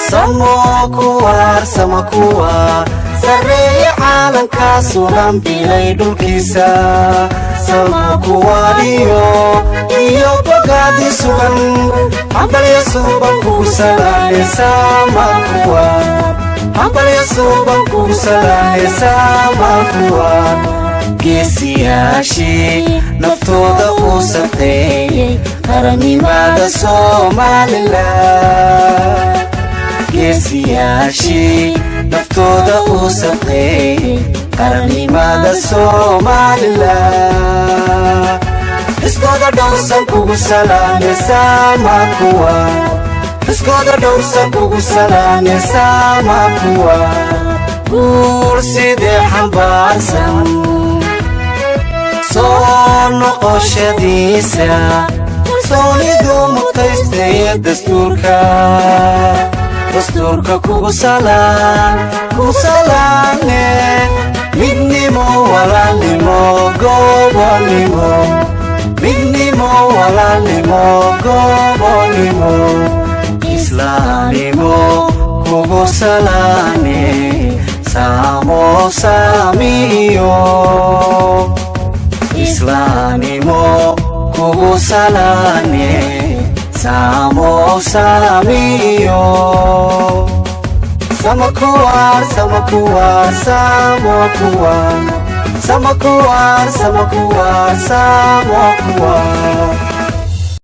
Samokuwar, samokuwar sareeya caalanka sulan bilay dhulkiisa samokuwar iyo bogaadi sugan hambalyo suuban kugu salaame samokuwar hambalyo suuban kugu salaame samokuwar geesiyaashii naftooda u safeeyey qaranimada Somaliland geesiyaashii naftooda u safeeyey qaranimada Somaliland iskooda dhowrsan kugu salaame samokuwar iskooda dhowrsan kugu salaame samokuwar guur sidee xambaarsan soo noqoshadiisa kalsoonidu mutaystaya dastuurka kugu salaame midnimo walaalnimo gobonnimo midnimo walaalnimo gobonnimo islaamnimo kugu salaame samoosamiyo islaamnimo kugu salaame samoosamiyo samokuwar samokuwar samokuwar samokuwar samokuwar samokuwar